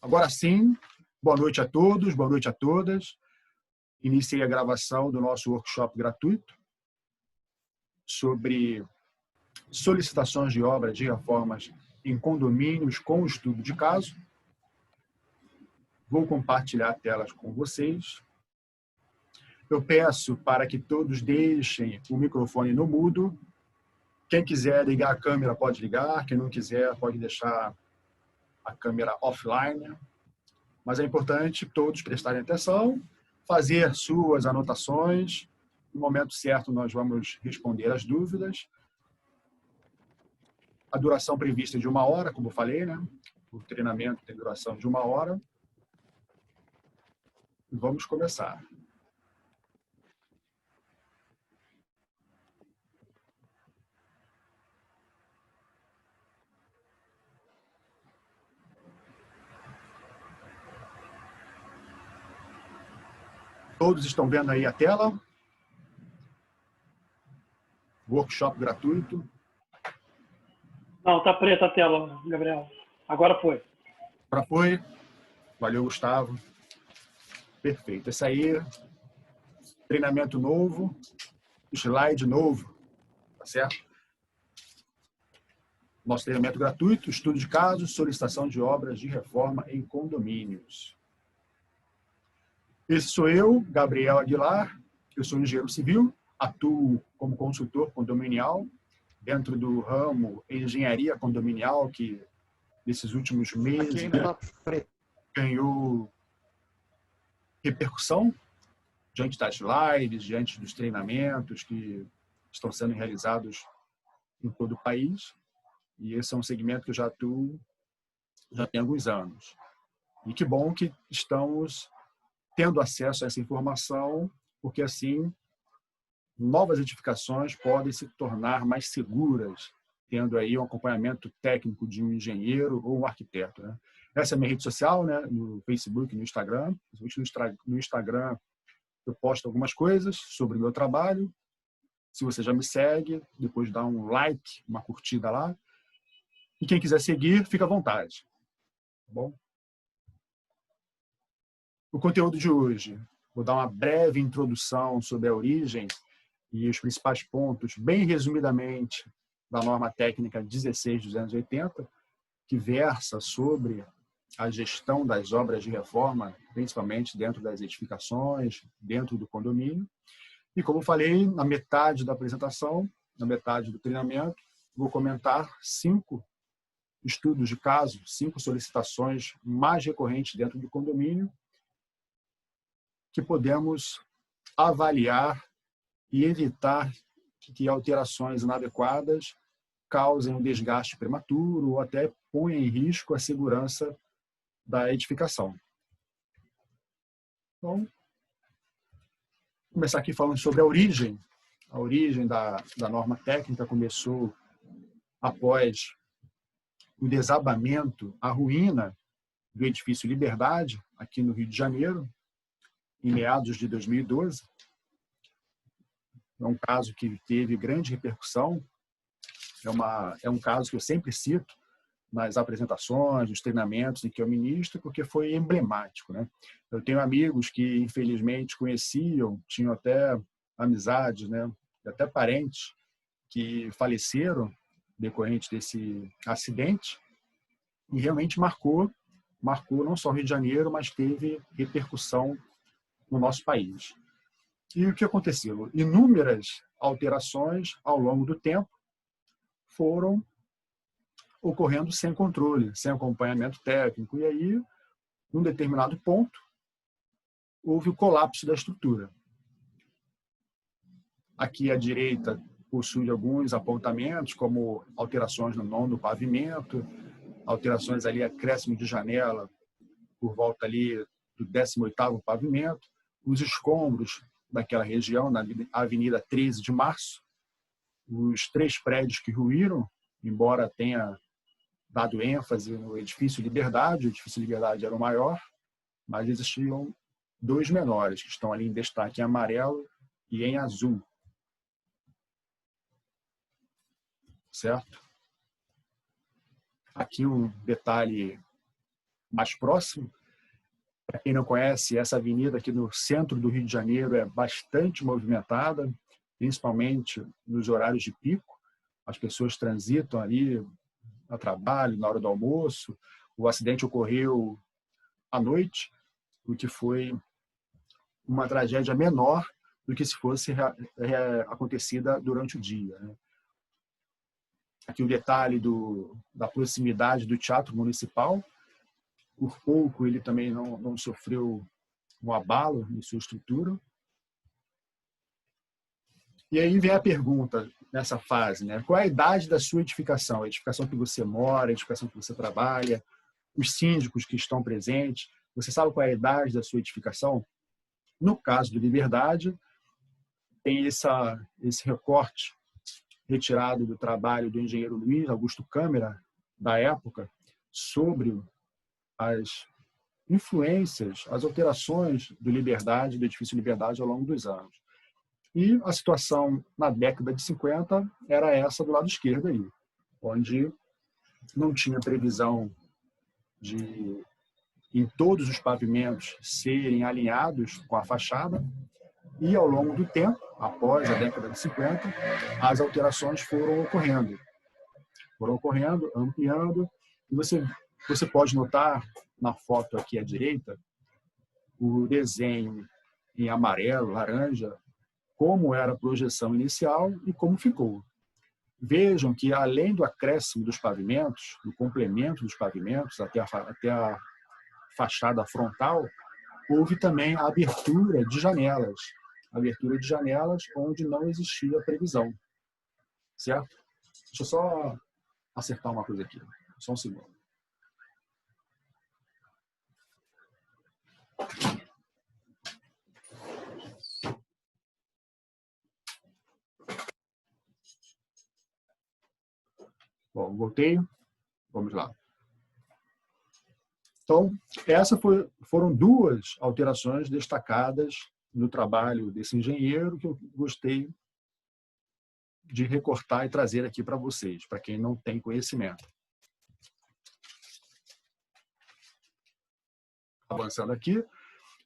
Agora sim, boa noite a todos, boa noite a todas. Iniciei a gravação do nosso workshop gratuito sobre solicitações de obras de reformas em condomínios com estudo de caso. Vou compartilhar telas com vocês. Eu peço para que todos deixem o microfone no mudo. Quem quiser ligar a câmera pode ligar, quem não quiser pode deixar a câmera offline. Mas é importante todos prestarem atenção, fazer suas anotações. No momento certo, nós vamos responder as dúvidas. A duração prevista é de 1 hora, como eu falei, né? O treinamento tem duração de 1 hora. E vamos começar. Todos estão vendo aí a tela? Workshop gratuito. Não, tá preta a tela, Gabriel. Agora foi. Agora foi. Valeu, Gustavo. Perfeito. Esse aí, treinamento novo, slide novo, tá certo? Nosso treinamento gratuito, estudo de casos, solicitação de obras de reforma em condomínios. Esse sou eu, Gabriel Aguilar. Eu sou engenheiro civil, atuo como consultor condominial dentro do ramo engenharia condominial, que nesses últimos meses ganhou repercussão diante das lives, diante dos treinamentos que estão sendo realizados em todo o país. E esse é um segmento que eu já atuo já tem alguns anos. E que bom que estamos tendo acesso a essa informação, porque assim novas edificações podem se tornar mais seguras, tendo aí um acompanhamento técnico de um engenheiro ou um arquiteto, né? Essa é a minha rede social, né? No Facebook, no Instagram. No Instagram eu posto algumas coisas sobre o meu trabalho. Se você já me segue, depois dá um like, uma curtida lá. E quem quiser seguir, fica à vontade. Tá bom? O conteúdo de hoje, vou dar uma breve introdução sobre a origem e os principais pontos, bem resumidamente, da norma técnica 16.280, que versa sobre a gestão das obras de reforma, principalmente dentro das edificações, dentro do condomínio. E, como falei, na metade da apresentação, na metade do treinamento, vou comentar 5 estudos de caso, 5 solicitações mais recorrentes dentro do condomínio, que podemos avaliar e evitar que alterações inadequadas causem um desgaste prematuro ou até ponham em risco a segurança da edificação. Então, vou começar aqui falando sobre a origem. A origem da norma técnica começou após o desabamento, a ruína do edifício Liberdade, aqui no Rio de Janeiro, em meados de 2012. É um caso que teve grande repercussão. É um caso que eu sempre cito nas apresentações, nos treinamentos em que eu ministro, porque foi emblemático, né? Eu tenho amigos que, infelizmente, conheciam, tinham até amizades, né? E até parentes que faleceram decorrente desse acidente, e realmente marcou não só o Rio de Janeiro, mas teve repercussão no nosso país. E o que aconteceu? Inúmeras alterações ao longo do tempo foram ocorrendo sem controle, sem acompanhamento técnico. E aí, num determinado ponto, houve o colapso da estrutura. Aqui à direita possui alguns apontamentos, como alterações no nó do pavimento, alterações ali, acréscimo de janela por volta ali do 18º pavimento, os escombros daquela região, na Avenida 13 de Março, os 3 prédios que ruíram, embora tenha dado ênfase no edifício Liberdade. O edifício Liberdade era o maior, mas existiam 2 menores, que estão ali em destaque em amarelo e em azul. Certo? Aqui um detalhe mais próximo. Para quem não conhece, essa avenida aqui no centro do Rio de Janeiro é bastante movimentada, principalmente nos horários de pico. As pessoas transitam ali a trabalho, na hora do almoço. O acidente ocorreu à noite, o que foi uma tragédia menor do que se fosse acontecida durante o dia, né? Aqui o detalhe da proximidade do Teatro Municipal. Por pouco ele também não sofreu um abalo em sua estrutura. E aí vem a pergunta nessa fase, né? Qual é a idade da sua edificação? A edificação que você mora, a edificação que você trabalha, os síndicos que estão presentes. Você sabe qual é a idade da sua edificação? No caso do Liberdade, tem esse recorte retirado do trabalho do engenheiro Luiz Augusto Câmara, da época, sobre as influências, as alterações do Liberdade, do edifício Liberdade ao longo dos anos. E a situação na década de 50 era essa do lado esquerdo aí, onde não tinha previsão de, em todos os pavimentos, serem alinhados com a fachada, e ao longo do tempo, após a década de 50, as alterações foram ocorrendo, ampliando, e você pode notar na foto aqui à direita o desenho em amarelo, laranja, como era a projeção inicial e como ficou. Vejam que, além do acréscimo dos pavimentos, do complemento dos pavimentos até a fachada frontal, houve também a abertura de janelas onde não existia previsão. Certo? Deixa eu só acertar uma coisa aqui. Só um segundo. Bom, voltei. Vamos lá. Então, foram duas alterações destacadas no trabalho desse engenheiro que eu gostei de recortar e trazer aqui para vocês, para quem não tem conhecimento. Avançando aqui,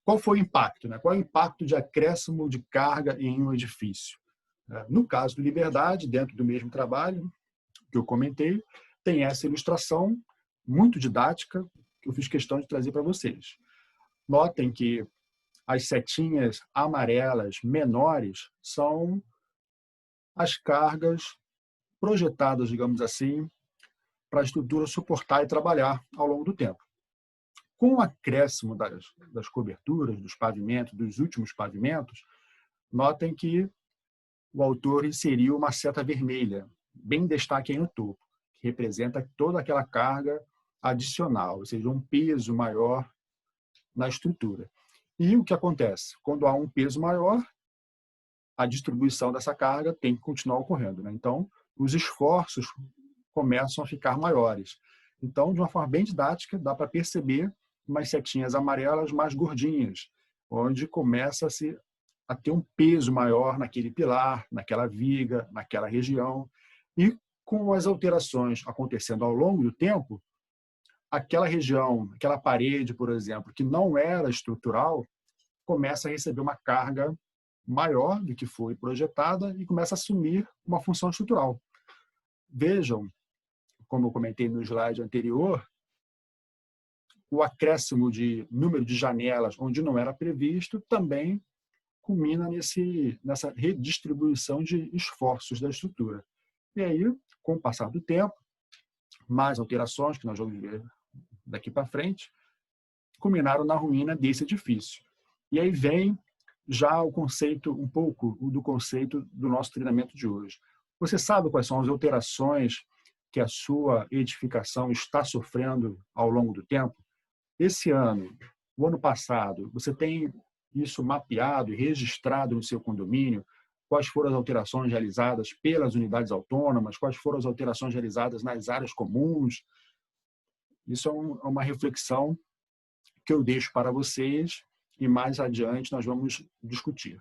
qual foi o impacto, né? Qual é o impacto de acréscimo de carga em um edifício? No caso do Liberdade, dentro do mesmo trabalho que eu comentei, tem essa ilustração muito didática que eu fiz questão de trazer para vocês. Notem que as setinhas amarelas menores são as cargas projetadas, digamos assim, para a estrutura suportar e trabalhar ao longo do tempo. Com o acréscimo das coberturas, dos pavimentos, dos últimos pavimentos, notem que o autor inseriu uma seta vermelha, bem em destaque aí no topo, que representa toda aquela carga adicional, ou seja, um peso maior na estrutura. E o que acontece? Quando há um peso maior, a distribuição dessa carga tem que continuar ocorrendo, né? Então, os esforços começam a ficar maiores. Então, de uma forma bem didática, dá para perceber umas setinhas amarelas mais gordinhas, onde começa-se a ter um peso maior naquele pilar, naquela viga, naquela região. E com as alterações acontecendo ao longo do tempo, aquela região, aquela parede, por exemplo, que não era estrutural, começa a receber uma carga maior do que foi projetada e começa a assumir uma função estrutural. Vejam, como eu comentei no slide anterior, o acréscimo de número de janelas onde não era previsto também culmina nessa redistribuição de esforços da estrutura. E aí, com o passar do tempo, mais alterações que nós vamos ver daqui para frente, culminaram na ruína desse edifício. E aí vem já o conceito, um pouco do conceito do nosso treinamento de hoje. Você sabe quais são as alterações que a sua edificação está sofrendo ao longo do tempo? Esse ano, o ano passado, você tem isso mapeado e registrado no seu condomínio? Quais foram as alterações realizadas pelas unidades autônomas? Quais foram as alterações realizadas nas áreas comuns? Isso é uma reflexão que eu deixo para vocês e mais adiante nós vamos discutir.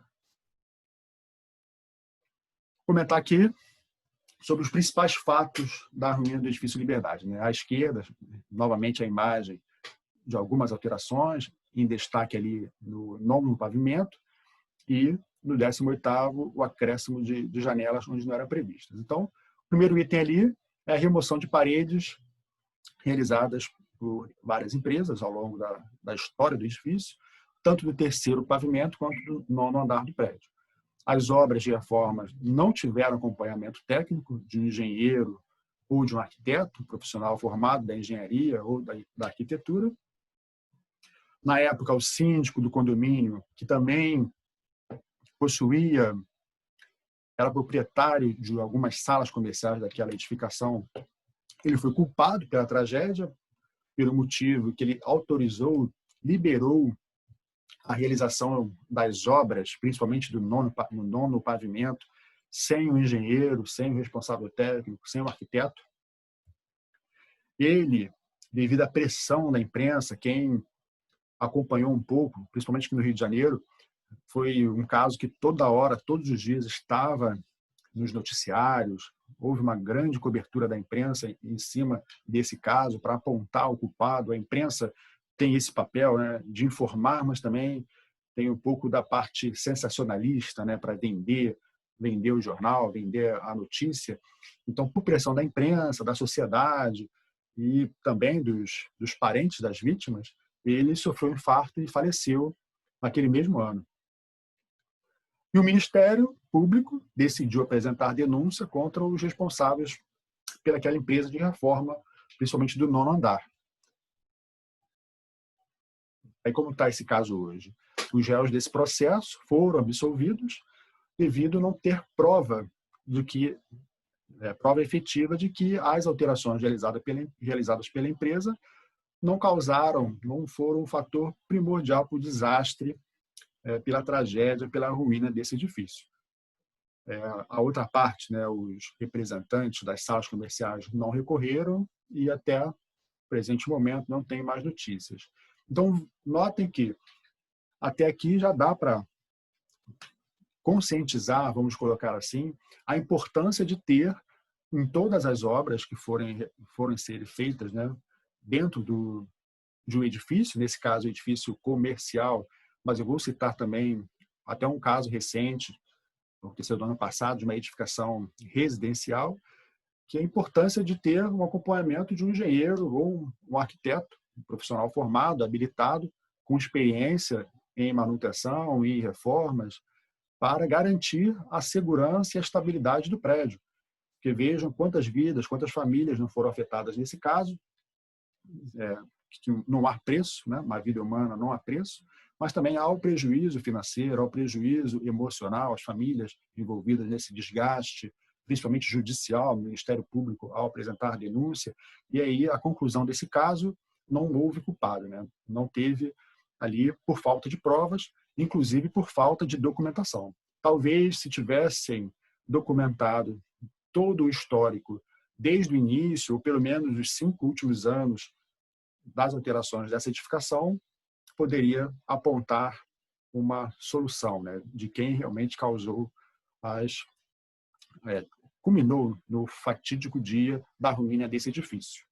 Vou comentar aqui sobre os principais fatos da ruína do edifício Liberdade. À esquerda, novamente a imagem de algumas alterações, em destaque ali no 9º pavimento e no 18º o acréscimo de janelas onde não eram previstas. Então, o primeiro item ali é a remoção de paredes realizadas por várias empresas ao longo da história do edifício, tanto do 3º pavimento quanto do 9º andar do prédio. As obras de reforma não tiveram acompanhamento técnico de um engenheiro ou de um arquiteto, um profissional formado da engenharia ou da arquitetura. Na época, o síndico do condomínio, que também era proprietário de algumas salas comerciais daquela edificação, ele foi culpado pela tragédia, pelo motivo que ele liberou a realização das obras, principalmente no 9º pavimento, sem o engenheiro, sem o responsável técnico, sem o arquiteto. Ele, devido à pressão da imprensa, quem acompanhou um pouco, principalmente aqui no Rio de Janeiro, foi um caso que toda hora, todos os dias, estava nos noticiários. Houve uma grande cobertura da imprensa em cima desse caso para apontar o culpado. A imprensa tem esse papel, né, de informar, mas também tem um pouco da parte sensacionalista, né, para vender o jornal, vender a notícia. Então, por pressão da imprensa, da sociedade e também dos parentes das vítimas, ele sofreu um infarto e faleceu naquele mesmo ano. E o Ministério Público decidiu apresentar denúncia contra os responsáveis pelaquela empresa de reforma, principalmente do 9º andar. Aí como está esse caso hoje? Os réus desse processo foram absolvidos devido a não ter prova prova efetiva de que as alterações realizadas pela empresa não foram um fator primordial para o desastre, pela tragédia, pela ruína desse edifício. A outra parte, né, os representantes das salas comerciais não recorreram e até o presente momento não tem mais notícias. Então, notem que até aqui já dá para conscientizar, vamos colocar assim, a importância de ter em todas as obras que forem ser feitas, né, dentro de um edifício, nesse caso, edifício comercial, mas eu vou citar também até um caso recente, aconteceu do ano passado, de uma edificação residencial, que é a importância de ter um acompanhamento de um engenheiro ou um arquiteto, um profissional formado, habilitado, com experiência em manutenção e reformas, para garantir a segurança e a estabilidade do prédio. Porque vejam quantas vidas, quantas famílias não foram afetadas nesse caso, que não há preço, né? Uma vida humana não há preço, mas também há o prejuízo financeiro, há o prejuízo emocional, as famílias envolvidas nesse desgaste, principalmente judicial, o Ministério Público ao apresentar denúncia, e aí a conclusão desse caso, não houve culpado, né? Não teve ali por falta de provas, inclusive por falta de documentação. Talvez se tivessem documentado todo o histórico desde o início, ou pelo menos os 5 últimos anos das alterações dessa edificação, poderia apontar uma solução, né, de quem realmente causou culminou no fatídico dia da ruína desse edifício.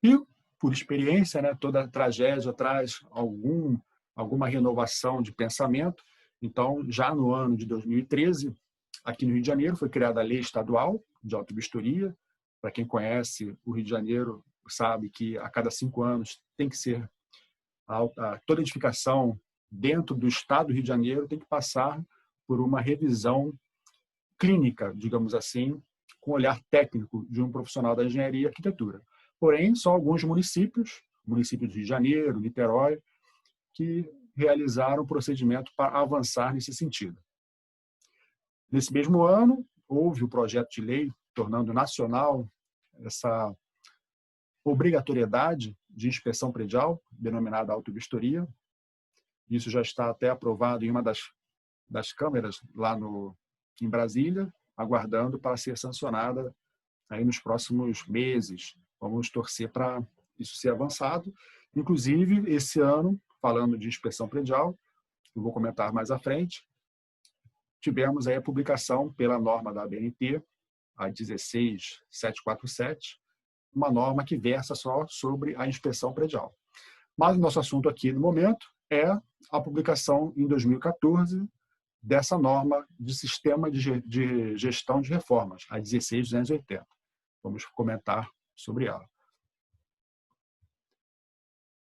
E, por experiência, né, toda tragédia traz alguma renovação de pensamento. Então, já no ano de 2013, aqui no Rio de Janeiro, foi criada a Lei Estadual de Autovistoria. Para quem conhece o Rio de Janeiro, sabe que a cada 5 anos tem que ser toda edificação dentro do estado do Rio de Janeiro tem que passar por uma revisão clínica, digamos assim, com olhar técnico de um profissional da engenharia e arquitetura. Porém, só alguns municípios do Rio de Janeiro, Niterói, que realizaram o procedimento para avançar nesse sentido. Nesse mesmo ano, houve o projeto de lei tornando nacional essa obrigatoriedade de inspeção predial, denominada autovistoria. Isso já está até aprovado em uma das câmeras lá em Brasília, aguardando para ser sancionada aí nos próximos meses. Vamos torcer para isso ser avançado. Inclusive, esse ano, falando de inspeção predial, eu vou comentar mais à frente, tivemos aí a publicação pela norma da ABNT, a 16747, uma norma que versa só sobre a inspeção predial. Mas o nosso assunto aqui no momento é a publicação em 2014 dessa norma de sistema de gestão de reformas, a 16.280. Vamos comentar sobre ela.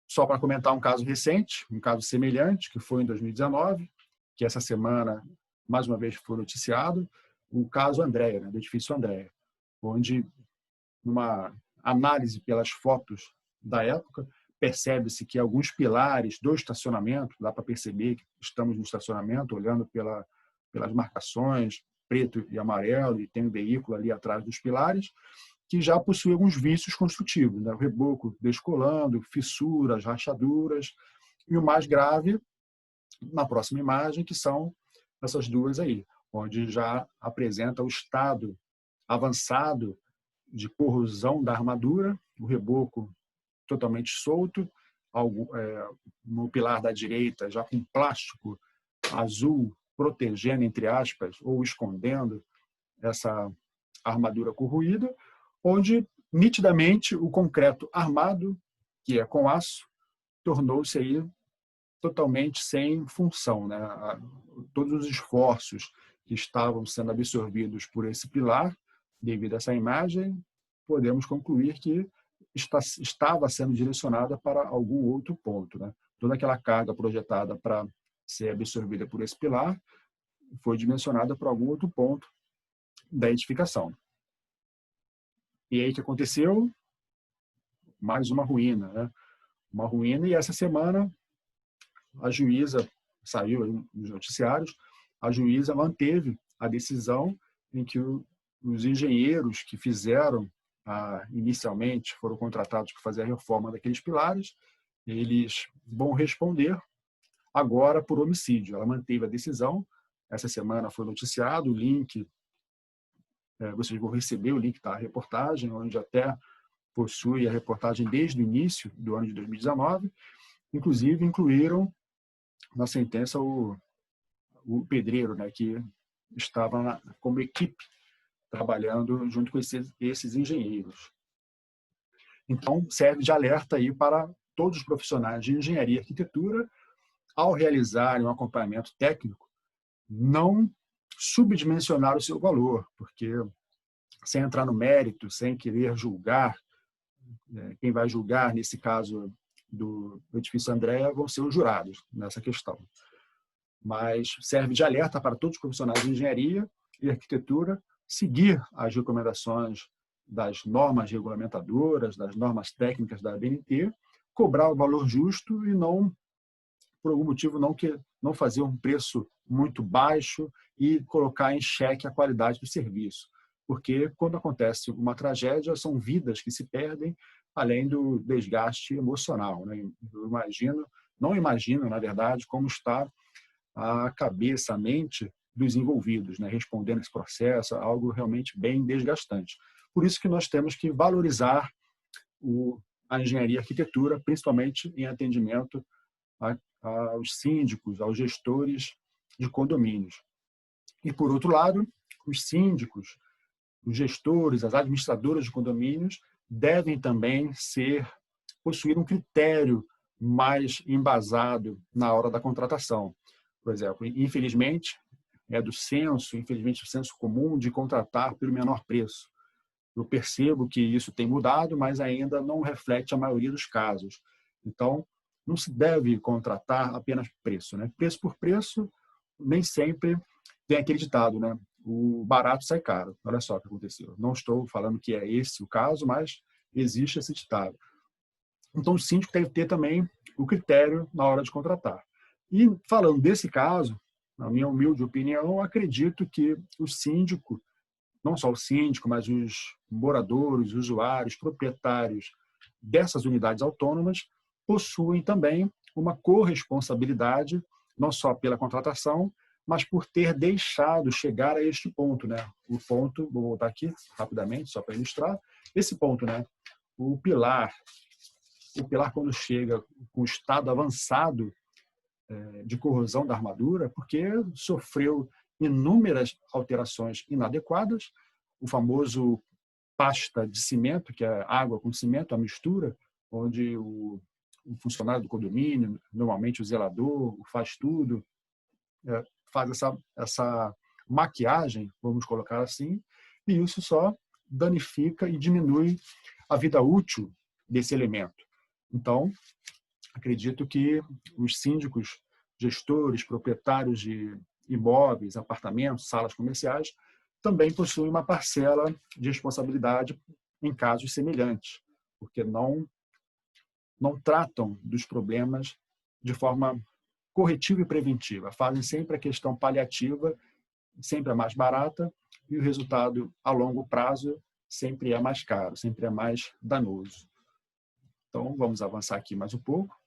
Só para comentar um caso recente, um caso semelhante, que foi em 2019, que essa semana, mais uma vez, foi noticiado, o caso Andréa, do edifício Andréa, onde, numa análise pelas fotos da época, percebe-se que alguns pilares do estacionamento, dá para perceber que estamos no estacionamento, olhando pelas marcações, preto e amarelo, e tem um veículo ali atrás dos pilares, que já possui alguns vícios construtivos, né? O reboco descolando, fissuras, rachaduras, e o mais grave, na próxima imagem, que são essas duas aí, onde já apresenta o estado avançado de corrosão da armadura, o reboco totalmente solto, no pilar da direita já com plástico azul protegendo, entre aspas, ou escondendo essa armadura corroída, onde nitidamente o concreto armado, que é com aço, tornou-se aí totalmente sem função, né? Todos os esforços que estavam sendo absorvidos por esse pilar, devido a essa imagem, podemos concluir que estava sendo direcionada para algum outro ponto, né? Toda aquela carga projetada para ser absorvida por esse pilar foi dimensionada para algum outro ponto da edificação. E aí o que aconteceu? Mais uma ruína, né? Uma ruína, e essa semana a juíza, saiu nos noticiários, a juíza manteve a decisão em que os engenheiros que fizeram, inicialmente, foram contratados para fazer a reforma daqueles pilares, eles vão responder agora por homicídio. Ela manteve a decisão, essa semana foi noticiado, o link, vocês vão receber o link da reportagem, onde até possui a reportagem desde o início do ano de 2019, inclusive incluíram na sentença o pedreiro, né, que estava como equipe trabalhando junto com esses engenheiros. Então, serve de alerta aí para todos os profissionais de engenharia e arquitetura, ao realizarem um acompanhamento técnico, não subdimensionar o seu valor, porque sem entrar no mérito, sem querer julgar, quem vai julgar, nesse caso do edifício Andréa, vão ser os jurados nessa questão. Mas serve de alerta para todos os profissionais de engenharia e arquitetura seguir as recomendações das normas regulamentadoras, das normas técnicas da ABNT, cobrar o valor justo e não, por algum motivo, não fazer um preço muito baixo e colocar em xeque a qualidade do serviço. Porque quando acontece uma tragédia, são vidas que se perdem, além do desgaste emocional, né? Eu não imagino, na verdade, como está a cabeça, a mente dos envolvidos, né? Respondendo esse processo, algo realmente bem desgastante. Por isso que nós temos que valorizar a engenharia e a arquitetura, principalmente em atendimento aos síndicos, aos gestores de condomínios. E, por outro lado, os síndicos, os gestores, as administradoras de condomínios devem também possuir um critério mais embasado na hora da contratação. Por exemplo, infelizmente, é do senso comum de contratar pelo menor preço. Eu percebo que isso tem mudado, mas ainda não reflete a maioria dos casos. Então, não se deve contratar apenas preço, né? Preço por preço, nem sempre tem aquele ditado, né? O barato sai caro. Olha só o que aconteceu. Não estou falando que é esse o caso, mas existe esse ditado. Então, o síndico deve ter também o critério na hora de contratar. E, falando desse caso, na minha humilde opinião, eu acredito que o síndico, não só o síndico, mas os moradores, usuários, proprietários dessas unidades autônomas, possuem também uma corresponsabilidade, não só pela contratação, mas por ter deixado chegar a este ponto, né? O ponto, vou voltar aqui rapidamente, só para ilustrar, esse ponto, né? O pilar quando chega com estado avançado de corrosão da armadura, porque sofreu inúmeras alterações inadequadas, o famoso pasta de cimento, que é água com cimento, a mistura, onde o funcionário do condomínio, normalmente o zelador, o faz-tudo, faz essa maquiagem, vamos colocar assim, e isso só danifica e diminui a vida útil desse elemento. Então, acredito que os síndicos, gestores, proprietários de imóveis, apartamentos, salas comerciais, também possuem uma parcela de responsabilidade em casos semelhantes, porque não tratam dos problemas de forma corretiva e preventiva. Fazem sempre a questão paliativa, sempre é mais barata, e o resultado a longo prazo sempre é mais caro, sempre é mais danoso. Então, vamos avançar aqui mais um pouco.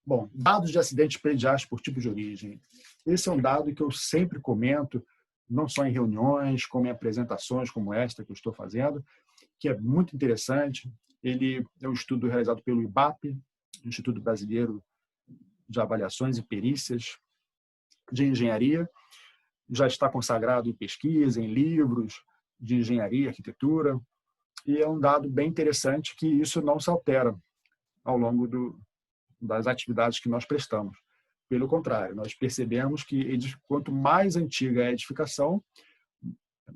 Bom, dados de acidentes prediais por tipo de origem. Esse é um dado que eu sempre comento, não só em reuniões, como em apresentações como esta que eu estou fazendo, que é muito interessante. Ele é um estudo realizado pelo IBAP, Instituto Brasileiro de Avaliações e Perícias de Engenharia. Já está consagrado em pesquisa, em livros de engenharia, arquitetura, e é um dado bem interessante que isso não se altera ao longo das atividades que nós prestamos. Pelo contrário, nós percebemos que quanto mais antiga é a edificação,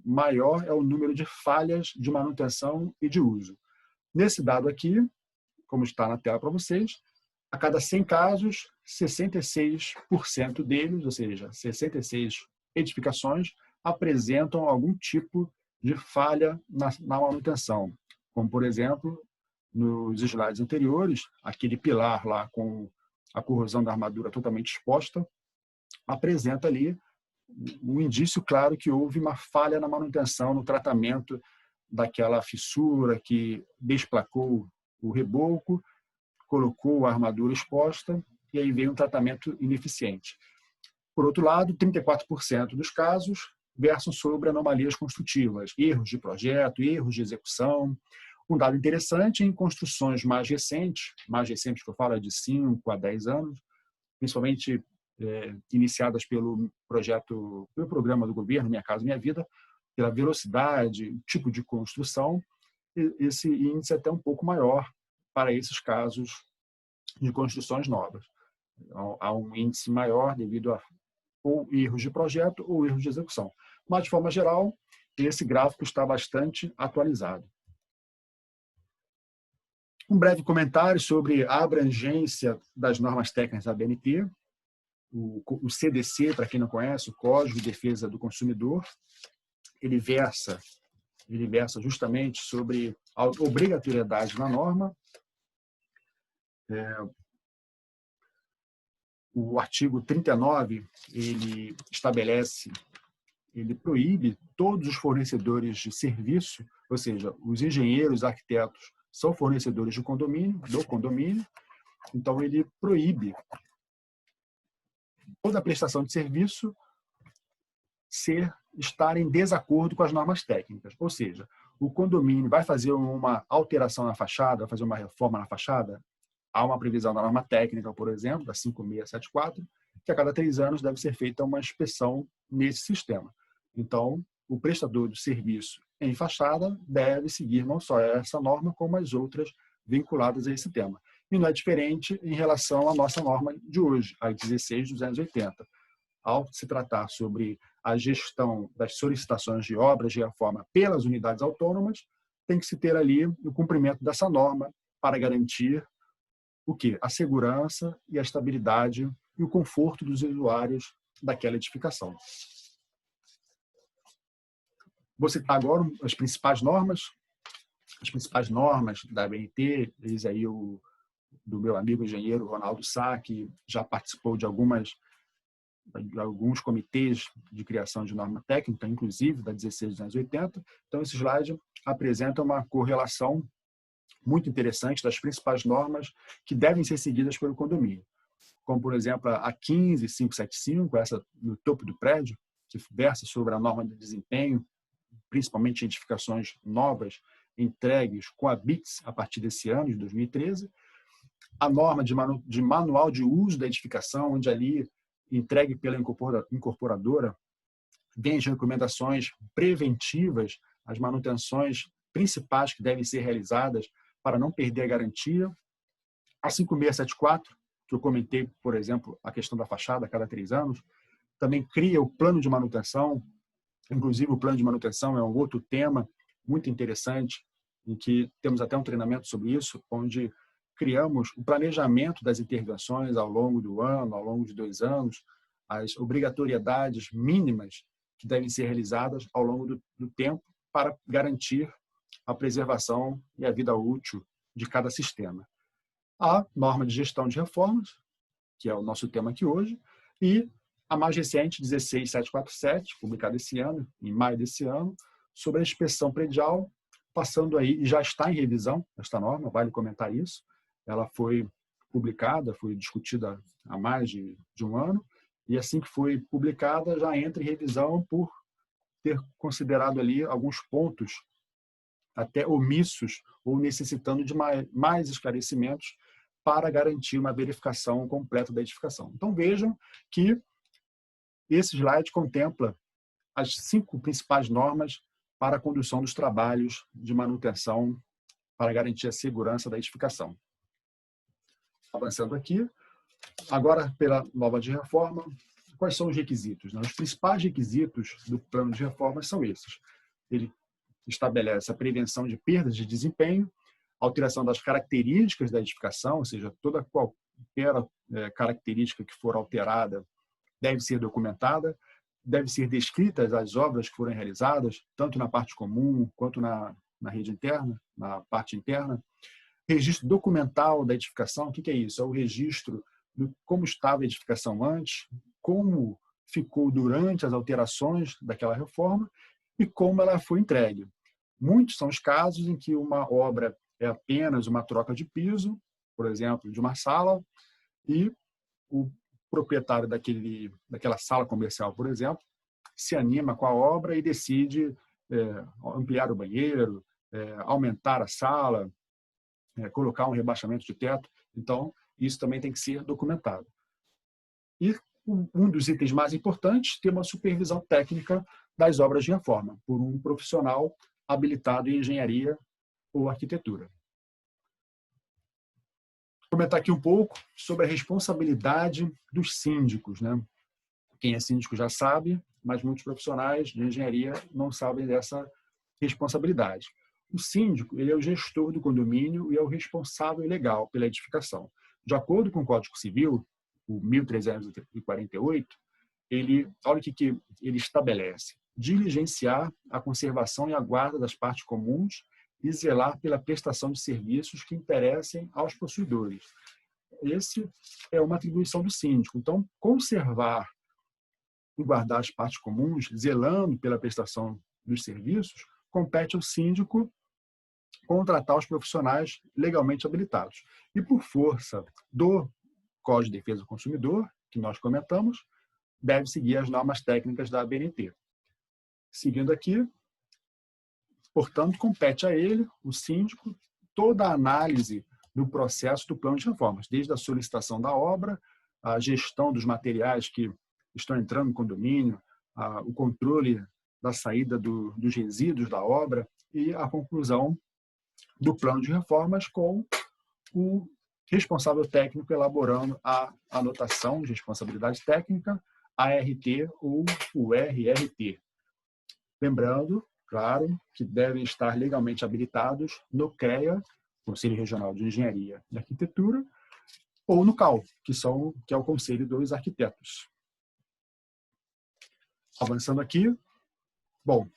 maior é o número de falhas de manutenção e de uso. Nesse dado aqui, como está na tela para vocês, a cada 100 casos, 66% deles, ou seja, 66 edificações, apresentam algum tipo de falha na manutenção. Como, por exemplo, nos slides anteriores, aquele pilar lá com a corrosão da armadura totalmente exposta, apresenta ali um indício claro que houve uma falha na manutenção, no tratamento daquela fissura que desplacou o reboco, colocou a armadura exposta e aí veio um tratamento ineficiente. Por outro lado, 34% dos casos versam sobre anomalias construtivas, erros de projeto, erros de execução. Um dado interessante em construções mais recentes que eu falo é de 5 a 10 anos, principalmente iniciadas pelo programa do governo Minha Casa Minha Vida, pela velocidade, tipo de construção, esse índice é até um pouco maior para esses casos de construções novas. Há um índice maior devido a ou erros de projeto ou erros de execução. Mas, de forma geral, esse gráfico está bastante atualizado. Um breve comentário sobre a abrangência das normas técnicas da ABNT. O CDC, para quem não conhece, o Código de Defesa do Consumidor, ele versa justamente sobre a obrigatoriedade na norma. O artigo 39, ele proíbe todos os fornecedores de serviço, ou seja, os engenheiros, arquitetos, são fornecedores do condomínio, então ele proíbe toda a prestação de serviço estar em desacordo com as normas técnicas. Ou seja, o condomínio vai fazer uma alteração na fachada, vai fazer uma reforma na fachada, há uma previsão da norma técnica, por exemplo, da 5674, que a cada 3 anos deve ser feita uma inspeção nesse sistema. Então, o prestador de serviço em fachada deve seguir não só essa norma, como as outras vinculadas a esse tema. E não é diferente em relação à nossa norma de hoje, a 16.280. Ao se tratar sobre a gestão das solicitações de obras de reforma pelas unidades autônomas, tem que se ter ali o cumprimento dessa norma para garantir o quê? A segurança e a estabilidade e o conforto dos usuários daquela edificação. Vou citar agora as principais normas. As principais normas da ABNT, eis aí do meu amigo engenheiro Ronaldo Sá, que já participou de alguns comitês de criação de norma técnica, inclusive da 16.280. Então, esse slide apresenta uma correlação muito interessante das principais normas que devem ser seguidas pelo condomínio. Como, por exemplo, a 15.575, essa no topo do prédio, que versa sobre a norma de desempenho, principalmente em edificações novas, entregues com a BITS a partir desse ano, de 2013. A norma de manual de uso da edificação, onde ali, entregue pela incorporadora, vem as recomendações preventivas as manutenções principais que devem ser realizadas para não perder a garantia. A 5674, que eu comentei, por exemplo, a questão da fachada a cada 3 anos, também cria o plano de manutenção. Inclusive, o plano de manutenção é um outro tema muito interessante, em que temos até um treinamento sobre isso, onde criamos o planejamento das intervenções ao longo do ano, ao longo de 2 anos, as obrigatoriedades mínimas que devem ser realizadas ao longo do tempo para garantir a preservação e a vida útil de cada sistema. A norma de gestão de reformas, que é o nosso tema aqui hoje, e a mais recente, 16747, publicada esse ano, em maio desse ano, sobre a inspeção predial, passando aí, e já está em revisão, esta norma, vale comentar isso. Ela foi publicada, foi discutida há mais de 1 ano, e assim que foi publicada, já entra em revisão por ter considerado ali alguns pontos até omissos ou necessitando de mais esclarecimentos para garantir uma verificação completa da edificação. Então, vejam que esse slide contempla as 5 principais normas para a condução dos trabalhos de manutenção para garantir a segurança da edificação. Avançando aqui, agora pela nova de reforma, quais são os requisitos? Os principais requisitos do plano de reforma são esses. Ele estabelece a prevenção de perdas de desempenho, alteração das características da edificação, ou seja, toda qualquer característica que for alterada deve ser documentada, deve ser descritas as obras que forem realizadas, tanto na parte comum quanto na rede interna, na parte interna. Registro documental da edificação, o que é isso? É o registro de como estava a edificação antes, como ficou durante as alterações daquela reforma e como ela foi entregue. Muitos são os casos em que uma obra é apenas uma troca de piso, por exemplo, de uma sala, e o proprietário daquela sala comercial, por exemplo, se anima com a obra e decide ampliar o banheiro, aumentar a sala, colocar um rebaixamento de teto. Então, isso também tem que ser documentado. E um dos itens mais importantes, ter uma supervisão técnica das obras de reforma, por um profissional habilitado em engenharia ou arquitetura. Vou comentar aqui um pouco sobre a responsabilidade dos síndicos, né? Quem é síndico já sabe, mas muitos profissionais de engenharia não sabem dessa responsabilidade. O síndico, ele é o gestor do condomínio e é o responsável legal pela edificação. De acordo com o Código Civil, o 1348, olha o que ele estabelece: diligenciar a conservação e a guarda das partes comuns e zelar pela prestação de serviços que interessem aos possuidores. Essa é uma atribuição do síndico. Então, conservar e guardar as partes comuns, zelando pela prestação dos serviços, compete ao síndico contratar os profissionais legalmente habilitados. E por força do Código de Defesa do Consumidor, que nós comentamos, deve seguir as normas técnicas da ABNT. Seguindo aqui, portanto, compete a ele, o síndico, toda a análise do processo do plano de reformas, desde a solicitação da obra, a gestão dos materiais que estão entrando no condomínio, o controle da saída dos resíduos da obra e a conclusão do plano de reformas com o responsável técnico elaborando a anotação de responsabilidade técnica, ART ou o RRT. Lembrando, claro, que devem estar legalmente habilitados no CREA, Conselho Regional de Engenharia e Arquitetura, ou no CAL, que é o Conselho dos Arquitetos. Avançando aqui, bom,